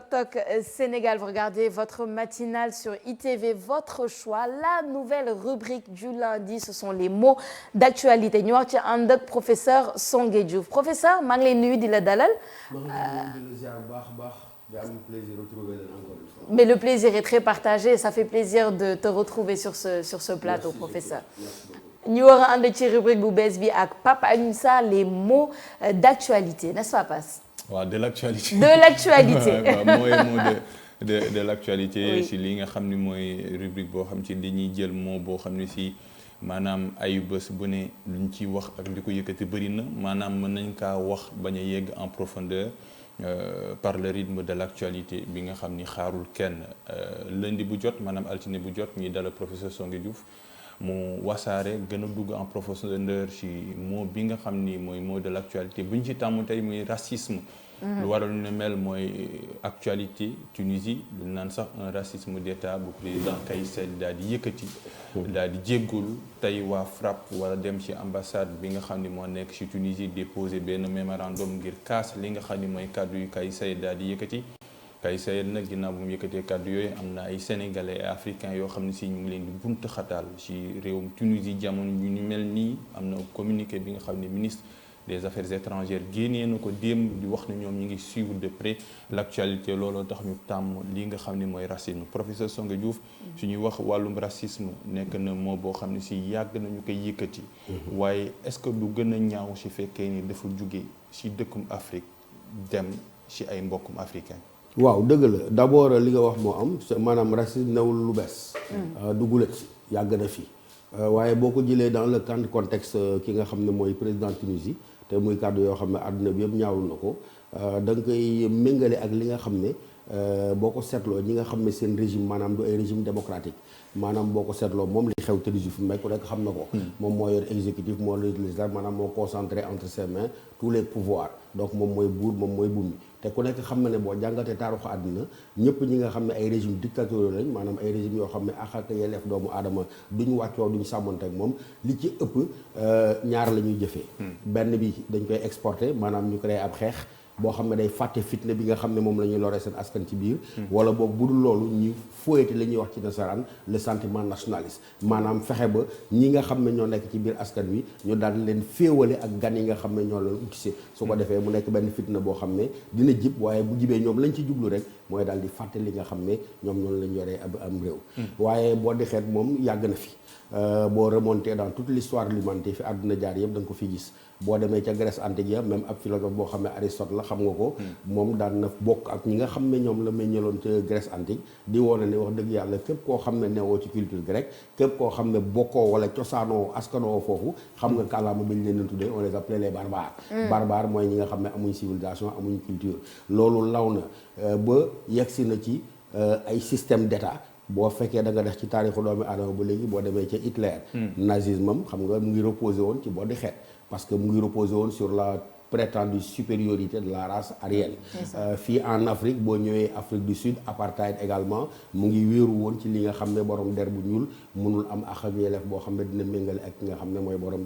TikTok Sénégal, vous regardez votre matinale sur ITV, votre choix. La nouvelle rubrique du lundi, ce sont les mots d'actualité. ñu wax ci ànd ak professeur Songué Diouf. Professeur, maa ngi lay nuyu di la dalal. Mais le plaisir est très partagé, ça fait plaisir de te retrouver sur ce plateau. Merci, professeur. ñu war a ànd ci rubrique bu bees bi ak Pape Alioune Sarr, les mots d'actualité, n'est-ce pas Pape? waaw de l'actualité. De l'actualité. mooy mot de l'actualité. Oui. si li nga xam ni mooy rubrique boo xam ci dañuy jël mot boo xam ni si maanaam ayu bés bu ne luñ ciy wax ak li ko yëkkati bëri na maanaam mën nañ kaa wax bañ a yegg en profondeur par le rythme de l'actualité bi nga xam ni xaarul kenn lundi bu jot maanaam altine bu jot ñuy dala professeur Songué Diouf mu wasaare gën a dugg en profondeur ci mot bi nga xam ni mooy mot de l'actualité bu ñu ci tàmm tey muy racisme. lu waral lu ne mel mooy actualité Tunisie lu naan sax un racisme d'État bu président Kais Saied daal di yëkkati. daal di jéggalu tey waa FRAPP wala dem ci ambassade bi nga xam ni moo nekk ci Tunisie déposé benn mémorandum ngir kaas li nga xam ni mooy kàddu yu Kais Saied daal di yëkkati. Kais Saied nag ginnaaw bu mu yëkkatee kàddu yooyu am na ay sénégalais et africains yoo xam ne si ñu ngi leen di buntu xataal ci réewum Tunisie jamono yu ñu mel nii am na communiqué bi nga xam ne ministre des affaires étrangères génnee na ko démb di wax ne ñoom ñi ngi suivre de près l'actualité looloo tax ñu tàmm li nga xam ne mooy racisme professeur Songué Diouf su ñuy wax wàllum racisme nekk na moo boo xam ne si yàgg nañu koy yëkkati waaye est-ce que du gën a ñaaw si fekkee ni dafa jóge si dëkkum Afrique dem si ay mbokkum africain. waaw dëgg la d'abord li nga wax moo am maanaam racisme newul lu bees. dugulet yàgg na fi waaye boo ko jëlee dans le contexte ki nga xam ne mooy président Tunisie te muy kàddu yoo xam ne àdduna bi yëpp ñaawul na ko da nga koy méngale ak li nga xam ne boo ko seetloo ñi nga xam ne seen régime maanaam du ay régime démocratique maanaam boo ko seetloo moom li xew Tunisie fu mu nekk ku nekk xam na ko. moom moo yor exécutif moo législatif maanaam moo concentré entre ses mains tous les pouvoirs donc moom mooy buur moom mooy bumi te ku nekk xam na ne boo jàngatee taarixu àddina ñëpp ñi nga xam ne ay régime dictatoriaux lañ maanaam ay régime yoo xam ne ak yelleef doomu aadama duñu wàccoo duñu sàmmante ak moom li ci ëpp ñaar la ñuy jëfee. benn bi dañ koy exporter maanaam ñu créé ab xeex boo xam ne day fàtte fitna bi nga xam ne moom la ñuy loree seen askan ci biir. wala boog bu dul loolu ñuy fouetté li ñuy wax ci nasaraan le sentiment nationaliste maanaam fexe ba ñi nga xam ne ñoo nekk ci biir askan wi ñu daal leen féewale ak gan yi nga xam ne ñoo leen utise su ko defee mu nekk benn fitna boo xam ne dina jib waaye bu jibee ñoom lañ ci jublu rek mooy daal di fàtte li nga xam ne ñoom ñoonu lañ yoree am réew. waaye boo di xeet moom yàgg na fi. boo remonté dans toute l'histoire de l'humanité fi àdduna jaar yëpp da nga ko fi gis boo demee ca Grèce antique ya même ab philosophe boo xam ne Aristote la xam nga ko moom daan na bokk ak ñi nga xam ne ñoom la meññaloon ca Grèce antique di woone ne wax dëgg yàlla képp koo xam ne newoo ci culture grecque képp koo xam ne bokkoo wala cosaanoo askanoo foofu xam nga kàllaama bi ñu leen tuddee on les appelait les barbares. barbares mooy ñi nga xam ne amuñ civilisation amuñ culture loolu law na ba yegsi na ci ay système d'état boo fekkee da nga def ci taarixu doomi aadama ba léegi boo demee ca Hitler nazisme am xam nga mu ngi reposé woon ci boo di xeet parce que mu ngi reposé woon sur la prétendue supériorité de la race aryenne. fii en Afrique boo ñëwee Afrique du Sud apartheid également mu ngi wéeru woon ci li nga xam ne borom der bu ñuul mënul am ak yelleef boo xam ne dina méngale ak ki nga xam ne mooy borom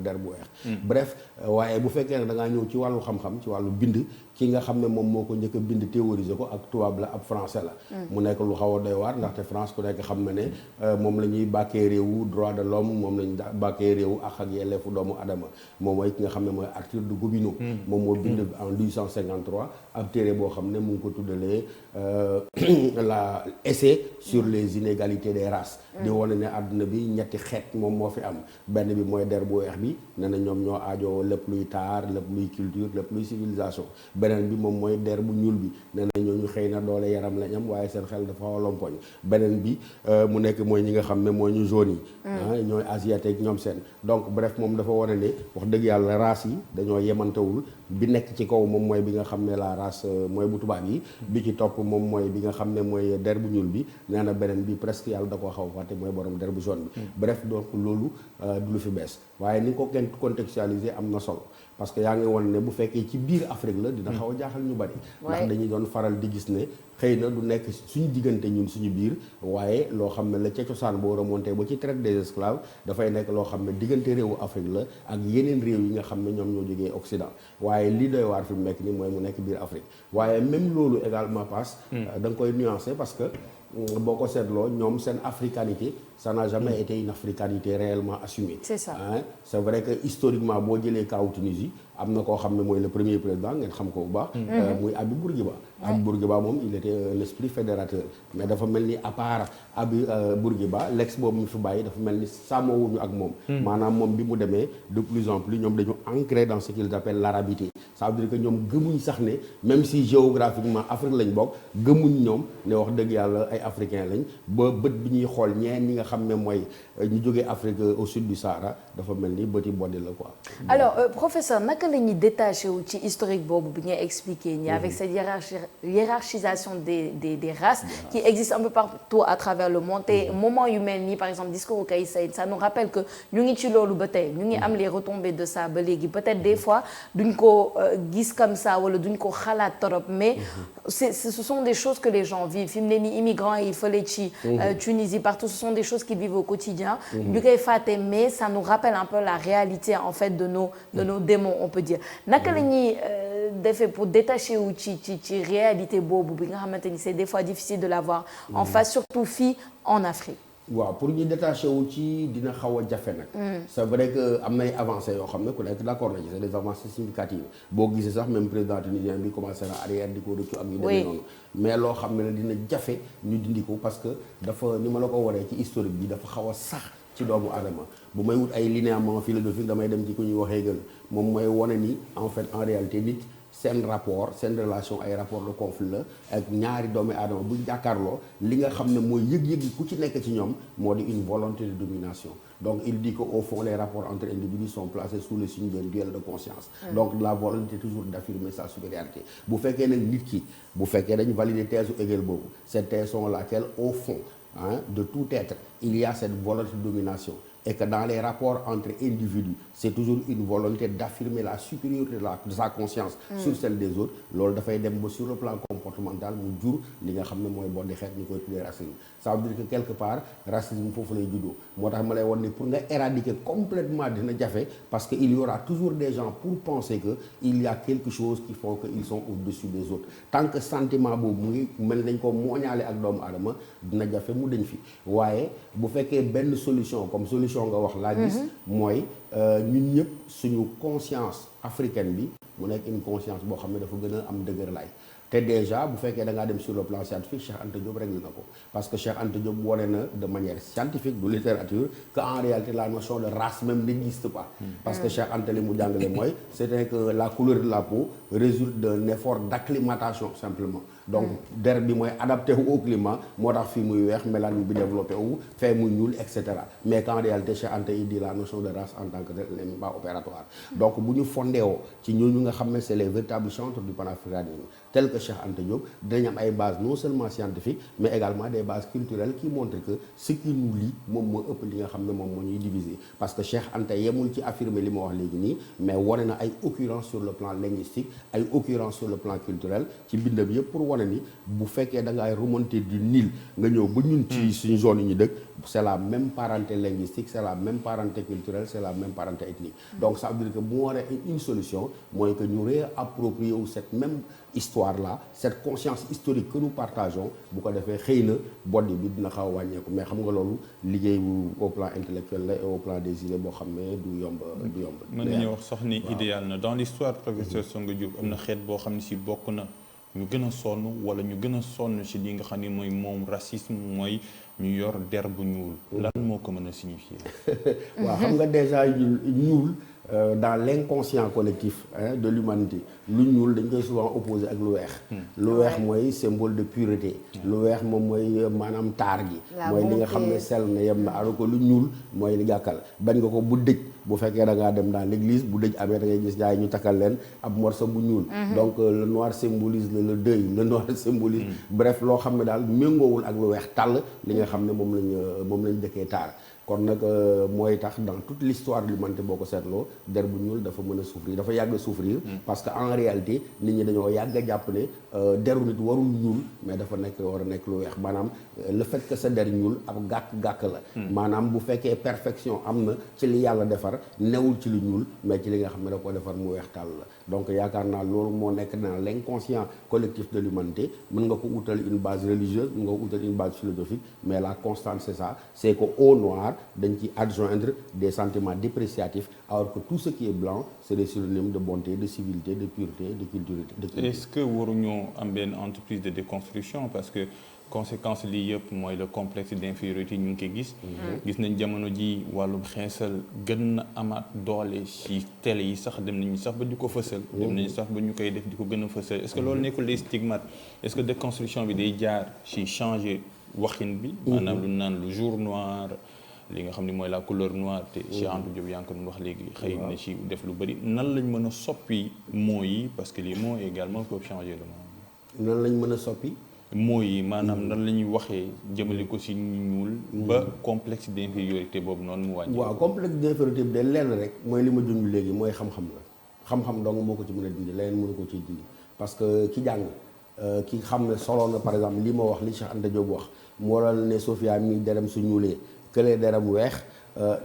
der bu weex. bref waaye bu fekkee ne da ngaa ñëw ci wàllu xam-xam ci wàllu bind ki nga xam ne moom moo ko njëkk a bind théoriser ko ak tubaab la ab français la. mu nekk lu xaw a doy waar ndaxte France ku nekk xam na ne moom la ñuy bàkkee réewu droit de l'homme moom la ñuy bàkkee réewu ak yelleefu doomu adama moom mooy ki nga xam ne mooy Arthur de Gobineau. moom moo bind en 1853 ab téere boo xam ne mu ngi ko tuddalee la essai sur les inégalités des races. di wane ne àdduna bi ñetti xeet moom moo fi am benn bi mooy der bu weex bi ne na ñoom ñoo aajoo lépp luy taar lépp luy culture lépp luy civilisation beneen bi moom mooy der bu ñuul bi ne na ñooñu xëy na doole yaram lañ am waaye seen xel dafa xaw a lompoñ beneen bi mu nekk mooy ñi nga xam ne mooy ñu jaune yi ñooy asiatique ñoom seen donc bref moom dafa wane ne wax dëgg yàlla race yi dañoo yemantewul bi nekk ci kaw moom mooy bi nga xam ne la race mooy bu tubaab yi bi ci topp moom mooy bi nga xam ne mooy der bu ñuul bi nee na beneen bi presque yàlla da koo xaw a fàtte mooy borom der bu jaune bi bref donc loolu du lu fi bees waaye ni ko kenn contextualiser am na solo parce que yaa ngi woon ne bu fekkee ci biir Afrique la dina xaw a jaaxal ñu bari ndax dañuy doon faral di gis ne xëy na du nekk suñu diggante ñun suñu biir waaye loo xam ne la ca cosaan boo remonté ba ci traite des esclaves dafay nekk loo xam ne diggante réewu Afrique la ak yeneen réew yi nga xam ne ñoom ñoo jógee Occident waaye lii doy waar fi mu nekk ni mooy mu nekk biir Afrique waaye même loolu également passe da nga koy nuancer parce que boo ko seetloo ñoom seen africanité ça n'a jamais été une africanité réellement assumée. C'est ça. C'est vrai que historiquement boo jëlee kaw Tunisie am na koo xam ne mooy le premier président ngeen xam ko bu baax. muy Habib Bourguiba. Habib Bourguiba moom il était un esprit fédérateur mais dafa mel ni à part Habib Bourguiba l'ex boobu mu fi bàyyi dafa mel ni sàmmoowuñu ak moom. maanaam moom bi mu demee de plus en plus ñoom dañu ancré dans ce qu'ils appellent l'arabité. ça veut dire que ñoom gëmuñ sax ne même si géographiquement Afrique lañ bokk gëmuñ ñoom ne wax dëgg yàlla ay africains lañ ba bët bi ñuy xool ñeen ñi nga xam ne mooy ñu jógee Afrique au sud du Sahara dafa mel ni bëti boddi la quoi. alors professeur naka la ñuy détaché wu ci historique boobu bi ngay expliqué nii avec cette hiérarchisation des races qui existe un peu partout à travers le monde te moment yu mel nii par exemple discours Kais Saied ça nous rappelle que ñu ngi ci loolu ba tey ñu ngi am les retombées de ça ba léegi peut-être des fois duñ ko gis comme ça wala duñ ko xalaat torop mais ce sont des choses que les gens vivent fi mu ne nii immigrants yi fële ci Tunisie partout ce sont des choses qu'ils vivent au quotidien ñu koy fàtte mais ça nous rappelle un peu la réalité en fait de nos démons on peut dire naka la ñuy defee pour détacher wu ci réalité boobu bi nga xamante ni c'est des fois difficile de l'avoir en face surtout fii en Afrique. waaw pour ñu détaché wu ci dina xaw a jafe nag. c'est vrai que am nay avancées yoo xam ne ku nekk d'accord na ci c'est des avancées significatives boo gisee sax même président tunisien bi commencé na arrière di ko rëccu ak yu demee noonu. mais loo xam ne dina jafe ñu dindi ko parce que dafa ni ma la ko waree ci historique bi dafa xaw a sax ci doomu aadama bu may wut ay linéaments philosophiques damay dem ci ku ñuy waxee gën moom mooy wane ni en fait en réalité nit. seen rapport seen relation ay rapport de conflit la ak ñaari doomi aadama bu jàkkaarloo li nga xam ne mooy yëg-yëg yi ku ci nekk ci ñoom moo di une volonté de domination donc il dit que au fond les rapports entre individus sont placés sous le signe d'un duel de conscience donc la volonté toujours d'affirmer sa supériorité bu fekkee nag nit ki bu fekkee dañu valider thèse u Hegel boobu cette thèse selon laquelle au fond de tout être il y a cette volonté de domination et que dans les rapports entre individus c'est toujours une volonté d'affirmer la supériorité de sa conscience sur celle des autres loolu dafay dem ba sur le plan comportemental mu jur li nga xam ne mooy boddi xeet ñu koy tuddee racisme ça veut dire que quelque part racisme foofu lay juddoo moo tax ma lay won ni pour nga éradiquer complètement dina jafe parce que il y aura toujours des gens pour penser que il y a quelque chose qui font que ils sont au-dessus des autres tant que sentiment boobu mu ngi mel nañ ko mooñaale ak doomu aadama dina jafe mu dañ fi waaye bu fekkee benn solution comme solution nga wax laa gis mooy ñun ñëpp suñu conscience africaine bi mu nekk une conscience boo xam ne dafa gën a am dëgër laay te déjà bu fekkee da ngaa dem sur le plan scientifique Cheikh Anta Diop réglé na ko parce que Cheikh Anta Diop wone na de manière scientifique de littérature que en réalité la notion de race même n'existe pas parce que Cheikh Anta li mu jàngale mooy c'est que la couleur de la peau résulte d'un effort d'acclimatation simplement donc der bi mooy adapté wu au climat moo tax fii muy weex mélanine bi développé wu fee muy ñuul et cetera mais qu'en réalité Cheikh Anta il dit la notion de race en tant que tel n'est même pas opératoire donc bu ñu fondéwoo ci ñooñu nga xam ne c'est les véritables chantres du panafricanisme tel que Cheikh Anta Diop dinañ am ay bases non seulement scientifiques mais également des bases culturelles qui montrent que ce qui nous lie moom moo ëpp li nga xam ne moom moo ñuy diviser parce que Cheikh Anta yemul ci affirmer li ma wax léegi nii mais wane na ay occurrences sur le plan linguistique ay occurrences sur le plan culturel ci bindam yëpp pour wane ni bu fekkee da ngay remonter du Nil nga ñëw ba ñun ci suñu zone yi ñu dëkk c'est la même parenté linguistique c'est la même parenté culturelle c'est la même parenté ethnique donc ça veut dire que bu waree une solution mooy que ñu réapproprier wu cette même histoire là cette conscience historique que nous partageons bu ko defee xëy na boddi bi dina xaw a wàññeeku mais xam nga loolu liggéey au plan intellectuel la et au plan des idées boo xam ne du yomb. mën nañu wax sax ni idéal na dans l'histoire professeur Songo Diop am na xeet boo xam ne si bokk na ñu gën a sonn wala ñu gën a sonn ci li nga xam ne mooy moom racisme mooy ñu yor der bu ñuul. lan moo ko mën a signifier. waaw xam nga déjà ñuul. Dans l'inconscient collectif de l'humanité lu ñuul dañ koy souvent opposé ak lu weex lu weex mooy symbole de pureté lu weex moom mooy maanaam taar gi mooy li nga xam ne sell na yem na alors que lu ñuul mooy li gàkkal bañ nga ko bu dëj bu fekkee da ngaa dem dans l'église bu dëj amee da ngay gis jaay ñu takkal leen ab morceau bu ñuul donc le noir symbolise le deuil le noir symbolise bref loo xam ne daal méngoowul ak lu weex tàll li nga xam ne moom lañ dëkkee taar kon nag mooy tax dans toute l'histoire de l'humanité boo ko seetloo der bu ñuul dafa mën a souffrir dafa yàgg a souffrir parce que en réalité nit ñi dañoo yàgg a jàpp ne deru nit warul ñuul mais dafa war a nekk lu weex maanaam le fait que sa der ñuul ab gàkk-gàkk la maanaam bu fekkee perfection am na ci li yàlla defar newul ci lu ñuul mais ci li nga xam ne da ko defar mu weex tàll la donc yaakaar naa loolu moo nekk dans l'inconscient collectif de l'humanité mën nga ko utal une base religieuse mën nga ko utal une base philosophique mais la constante c'est ça, c'est que au noir dañ ci adjoindre des sentiments dépréciatifs alors que tout ce qui est blanc c'est des synonymes de bonté, de civilité, de pureté, de culture. Est-ce que waruñoo am benn entreprise de déconstruction parce que conséquence lii yëpp mooy le complexe d'infériorité ñu ngi koy gis nañ jamono ji wàllum xeesal gën na amaat doole ci télé yi sax dem nañu sax ba di ko fësal dem nañu sax ba ñu koy def di ko gën a fësal est-ce que loolu nekkul les stigmates est-ce que déconstruction bi day jaar ci changer waxin bi maanaam lu naan le jour noir li nga xam ne mooy la couleur noire te Cheikh Anta Diop yaa ngi ko doon wax léegi xëy na ci def lu bari nan lañ mën a soppi mots yi parce que les mots également peuvent changer le monde. nan lañ mën a soppi mots yi maanaam nan la ñuy waxee jëmale ko ci ñu ñuul ba complexe d'infériorité boobu noonu mu wàññi. waaw complexe d'infériorité bi de lenn rek mooy li ma junj léegi mooy xam-xam la xam-xam dong moo ko ci mën a dindi leneen mënu ko ciy dindi parce que ki jàng ki xam ne solo na par exemple li ma wax li Cheikh Anta Diop wax mu waral ne Sophia mi derem su ñuulee këlee deram weex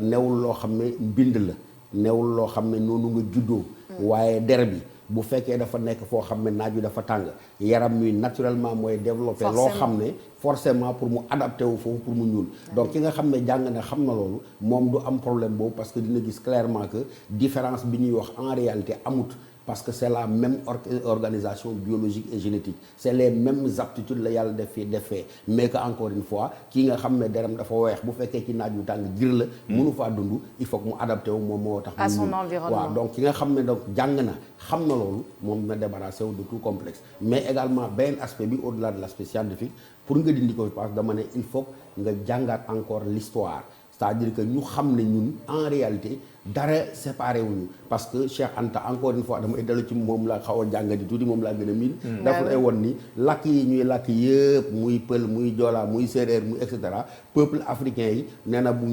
newul loo xam ne mbind la newul loo xam ne noonu nga juddoo waaye der bi bu fekkee dafa nekk foo xam ne naaj wi dafa tàng yaram mi naturellement mooy développé loo xam ne forcément pour mu adapté wu foofu pour mu ñuul donc ki nga xam ne jàng na xam na loolu moom du am problème boobu parce que dina gis clairement que différence bi ñuy wax en réalité amut parce que c'est la même organisation biologique et génétique c'est les mêmes aptitudes la yàlla def fee mais que encore une fois kii nga xam ne deram dafa weex bu fekkee ci naaj wu tàng jir la mënu faa dund il faut que mu adapté wu moom moo tax à son environnement waaw donc ki nga xam ne donc jàng na xam na loolu moom na débarrassé wu de tout complexe mais également benn aspect bi au-delà de l'aspect scientifique pour nga dindi ko parce que dama ne il faut nga jàngaat encore l'histoire c'est-à-dire que ñu xam ne ñun en réalité dara séparé wuñu parce que Cheikh Anta encore une fois damay dellu ci moom laa xaw a jàngati tuuti moom laa gën a miin dafa lay won ni làkk yi ñuy làkk yëpp muy pël muy joola muy séeréer muy et cetera peuple africain yi nee na bu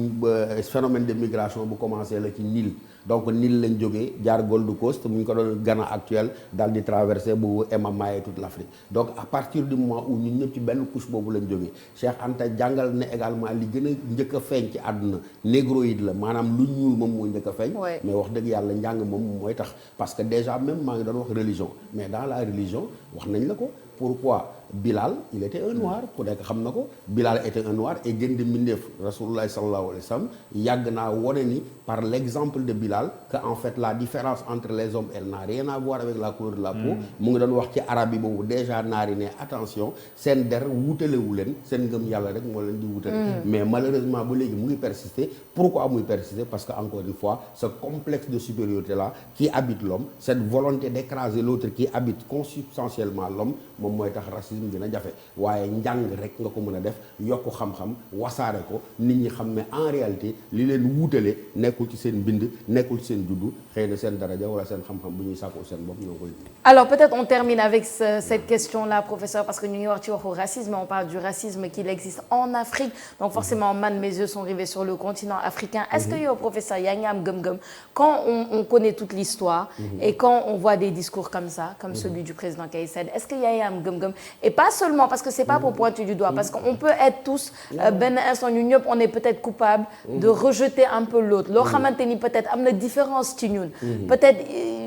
phénomène de migration bu commencé la ci Nil donc Nil lañ jógee jaar Gold Coast mu ñu ko doon Ghana actuel daal di traversé bu émaillé toute l'Afrique donc à partir du moment où ñun ñëpp ci benn couche boobu lañ jógee Cheikh Anta jàngal ne également li gën a njëkk a feeñ ci àdduna négroïde la maanaam lu ñuul moom mooy njëkk a feeñ mais wax dëgg yàlla njàng moom mooy tax parce que déjà même maa ngi doon wax religion mais dans la religion wax nañ la ko pourquoi Bilal il était un noir ku nekk xam na ko Bilal était un noir et gën di mbindeef Rasulullah sallallahu alayhi wa sallam yàgg naa wone ni par l'exemple de Bilal que en fait la différence entre les hommes elle n'a rien à voir avec la couleur de la peau mu ngi doon wax ci arabe yi boobu déjà naari ne attention seen der wutalewu leen seen ngëm yàlla rek moo leen di wutale mais malheureusement ba léegi mu ngi persister pourquoi muy persister parce que encore une fois ce complexe de supériorité là qui habite l'homme cette volonté d'écraser l'autre qui habite consubstantiellement l'homme moom mooy tax racisme dina jafe waaye njàng rek nga ko mën a def yokk xam-xam wasaare ko nit ñi xam ne en réalité li leen wuutale nekkul ci seen bind nekkul ci seen juddu xëy na seen daraja wala seen xam-xam bu ñuy sàkku seen bopp ñoo koy. Alors peut-être on termine avec cette question-là professeur parce que ñu ngi wax ci waxu racisme on parle du racisme qu'il existe en Afrique donc forcément man mes yeux sont rivés sur le continent africain est-ce que yow professeur yaa ngi am gëm-gëm quand on connaît toute l'histoire et quand on voit des discours comme ça comme celui du président Kais Sène est-ce que yaa ngi am gëm-gëm et pas seulement parce que c'est pas pour pointer du doigt parce qu'on peut être tous benn instant ñu ñëpp on est peut-être coupable de rejeter un peu l'autre loo xamante ni peut-être am na différence ci ñun peut-être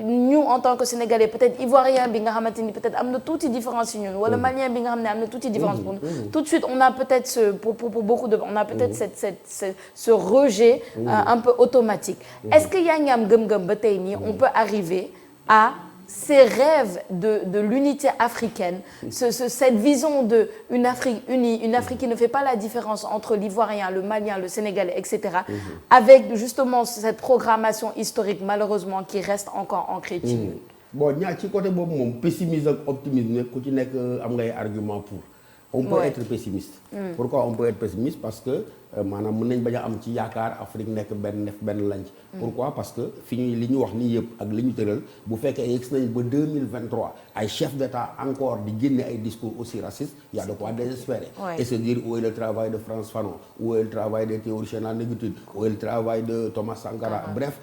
ñu en tant que Sénégalais peut-être Ivoirien bi nga xamante ni peut-être am na tuuti différence ci ñun wala Malien bi nga xam ne am na tuuti différence pour nous tout de suite on a peut-être pour beaucoup de on a peut-être ce rejet un peu automatique est-ce que yaa ngi am gëm-gëm ba tey nii on peut arriver à ces rêves de l'unité africaine, cette vision d'une Afrique unie, une Afrique qui ne fait pas la différence entre l'Ivoirien, le Malien, le Sénégalais, etc., avec justement cette programmation historique, malheureusement, qui reste encore ancrée ci bon ñaar ci côté boobu moom pessimisme ak optimisme ku ci nekk am ngay argument pour on peut être pessimiste. Pourquoi on peut être pessimiste? Parce que maanaam mën nañ bañ a am ci yaakaar Afrique nekk benn lanc. Pourquoi? Parce que fi ñuy li ñu wax nii yëpp ak li ñu tëral bu fekkee yegg nañ ba 2023 ay chefs d'État encore di génne ay discours aussi racistes, il y a de quoi désespérer. Et se dire où est le travail de Frantz Fanon, où est le travail de théoriciens de la négritude, où est le travail de Thomas Sankara. Bref,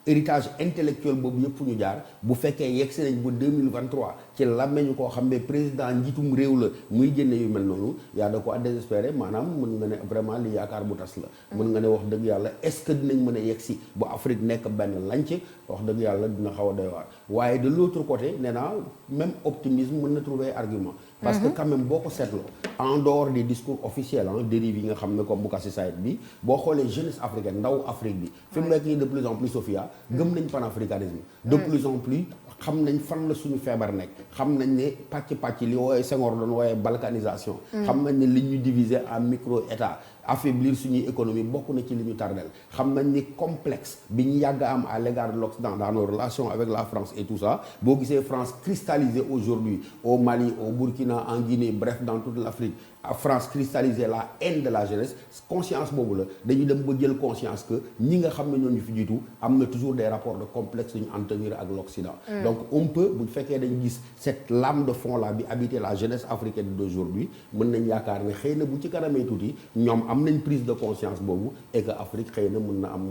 héritage intellectuel boobu yëpp fu ñu jaar bu fekkee yegg si nañ ba 2023 ci làmmeñu koo xam ne président njiitum réew la muy génne yu mel noonu y a de quoi désespérer maanaam mën nga ne vraiment li yaakaar bu tas la. mën nga ne wax dëgg yàlla est-ce que dinañ mën a yegg si ba Afrique nekk benn lanc wax dëgg yàlla dina xaw a doy waar waaye de l'autre côté nee naa même optimisme mën na trouver argument. parce que quand même boo ko seetloo en dehors des discours officiels dérives yi nga xam ne comme Boubacar Saïd bi boo xoolee jeunesse africaine ndaw Afrique bi fi mu nekk nii de plus en plus Sophia gëm nañ panafricanisme de plus en plus xam nañ fan la suñu feebar nekk xam nañ ne pàcc li wooyee Senghor doon wooyee balkanisation xam nañ ne li ñu diviser en micro état affaiblir suñuy économie bokk na ci li ñu tardel xam nañ ni complexe bi ñu yàgg am à l'égard de l'Occident dans nos relations avec la France et tout ça boo gisee France cristallisée aujourd'hui au Mali au Burkina en Guinée bref dans toute l'Afrique France cristallisée la haine de la jeunesse conscience boobu la dañu dem ba jël conscience que ñi nga xam ne ñoo ñu fi jiitu am na toujours des rapports de complexe yu ñu entretenir ak l'Occident donc on peut bu fekkee dañu gis cette lame de fond là bi habiter la jeunesse africaine d'aujourd'hui mën nañ yaakaar ne xëy na bu ci kanamee tuuti ñoom am nañ prise de conscience boobu et que Afrique xëy na mën na am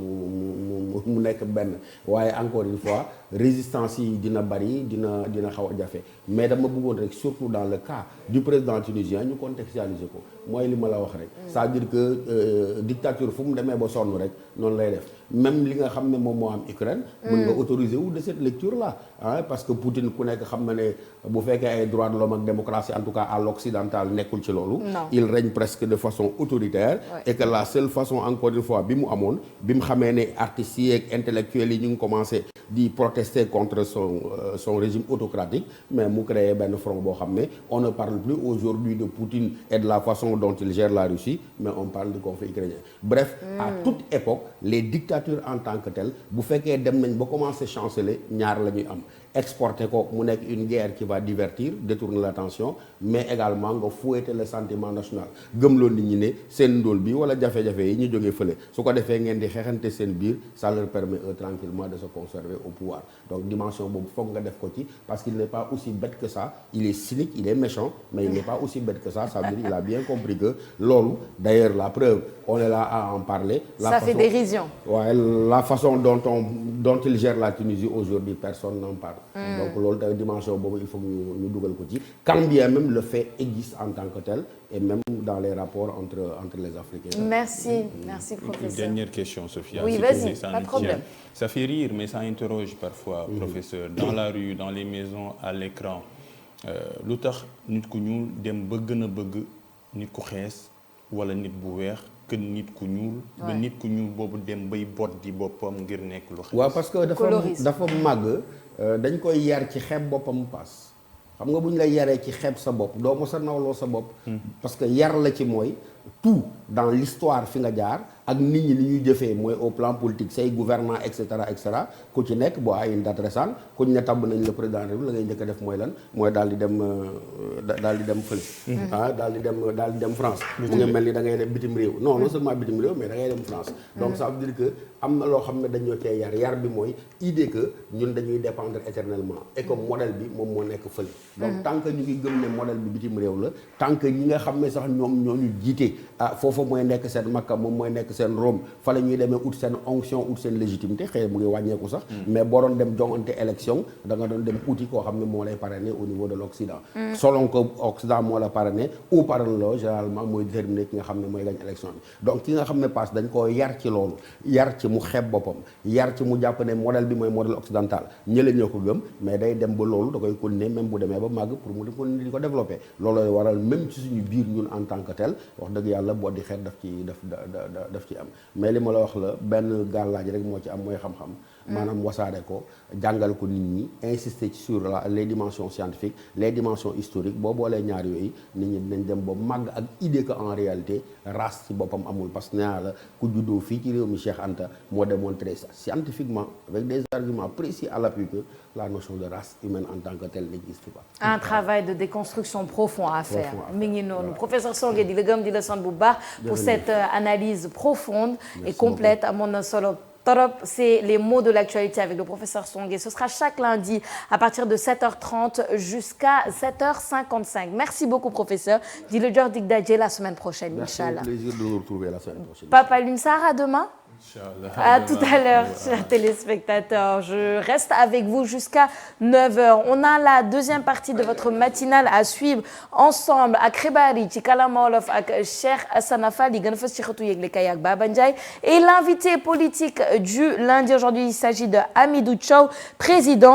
mu nekk benn waaye encore une fois résistance yi dina bari dina xaw a jafe mais dama bëggoon rek surtout dans le cas du président tunisien ñu contextualiser ko mooy li ma la wax rek c'est-à-dire que dictature fu mu demee ba sonn rek noonu lay def même li nga xam ne moom moo am Ukraine mën nga autoriser wu de cette lecture là parce que Poutine ku nekk xam na ne bu fekkee ay droits de l'homme ak démocratie en tout cas à l'occidental nekkul ci loolu il règne presque de façon autoritaire et que la seule façon encore une fois bi mu amoon bi mu xamee ne artistes yi ak intellectuels yi ñu ngi commencé di protester contre son régime autocratique mais mu créé benn front boo xam ne on ne parle plus aujourd'hui de Poutine et de la façon dont il gère la Russie mais on parle du conflit ukrainien bref à toute époque les dictatures en tant que telles bu fekkee dem nañ ba commencer chanceler ñaar la ñuy am exporter ko mu nekk une guerre qui va divertir détourner l'attention mais également nga fouetter le sentiment national gëmloo nit ñi ne seen ndóol bi wala jafe-jafe yi ñu jógee fële su ko defee ngeen di xeexante seen biir ça leur permet tranquillement de se conserver au pouvoir donc dimension boobu foog nga def ko ci parce qu'il n'est pas aussi bête que ça il est cynique il est méchant mais il n'est pas aussi bête que ça veut dire il a bien compris que loolu d'ailleurs la preuve on est là à en parler ça fait dérision la façon dont il gère la Tunisie aujourd'hui personne n'en parle donc loolu da dimension boobu il faut ñu dugal ko ci quand bien même le fait existe en tant que tel et même dans les rapports entre les Africains. Merci professeur. Une dernière question Sophia. Oui, vas-y, pas de problème. Ça fait rire mais ça interroge parfois professeur dans la rue dans les maisons à l'écran lu tax nit ku ñuul dem ba gën a bëgg nit ku xees wala nit bu weex que nit ku ñuul ba nit ku ñuul boobu dem bay bot di boppam ngir nekk lu xees waaw parce que dafa màgg dañ koy yar ci xeeb boppam paas xam nga bu ñu lay yaree ci xeeb sa bopp doo mos a nawloo sa bopp parce que yar la ci mooy tout dans l'histoire fi nga jaar ak nit ñi li ñuy jëfee mooy au plan politique say gouvernants et cetera ku ci nekk boo ay une date récente ku ñu ne tabb nañ le président de la ngay njëkk a def mooy lan mooy daal di dem fële daal di dem France mu ngi mel ni da ngay dem bitim réew non seulement bitim réew mais da ngay dem France donc ça veut dire que am na loo xam ne dañoo cee yar bi mooy idée que ñun dañuy dépendre éternellement et que modèle bi moom moo nekk fële donc tant que ñu ngi gëm ne modèle bi bitim réew la tant que ñi nga xam ne sax ñoom ñoo ñu jiite foofa mooy nekk seen makka moom mooy nekk seen Rome fa la ñuy demee ut seen onction ut seen légitimité xëy mu ngi wàññeeku sax mais boo doon dem jongante élection da nga doon dem uti koo xam ne moo lay parrainer au niveau de l'Occident selon que Occident moo la parrainer ou parrain généralement mooy déterminer ki nga xam ne mooy gañ élection bi donc ki nga xam ne passe dañ koo yar ci loolu yar ci mu xeeb boppam yar ci mu jàpp ne modèle bi mooy modèle occidental ñële ñoo ko gëm mais day dem ba loolu da koy continuer même bu demee ba màgg pour mu continuer di ko développer loolooy waral même ci suñu biir ñun en tant que tel wax dëgg yàlla boo di xeet daf ci am mais li ma la wax la benn gàllaaj rek moo ci am mooy xam-xam maanaam wasaare ko jàngal ko nit ñi insister sur les dimensions scientifiques les dimensions historiques boo boolee ñaar yooyu nit ñi dinañ dem ba màgg ak idée que en réalité race ci boppam amul parce que nee naa la ku juddoo fii ci réew mi Cheikh Anta moo démontré ça scientifiquement avec des arguments précis à l'appui que la notion de race humaine en tant que telle n'existe pas. Un travail de déconstruction profond à faire. mi ngi noonu professeur Songué di la gëm di la sant bu baax pour cette analyse profonde et complète amoon na solo. C'est les mots de l'actualité avec le professeur Songué. Ce sera chaque lundi à partir de 7h30 jusqu'à 7h55. Merci beaucoup, professeur. Dis le jour d'Igdadje la semaine prochaine, Inch'Allah. Merci, plaisir de nous retrouver la semaine prochaine. Papa Lunsar, à demain. Inch'Allah. À tout à l'heure, chers téléspectateurs. Je reste avec vous jusqu'à 9h. On a la deuxième partie de votre matinale à suivre ensemble à Kribari, Chikala Wolof, avec Cheikh Assane Fall, et l'invité politique du lundi aujourd'hui, il s'agit de Hamidou Thiaw, président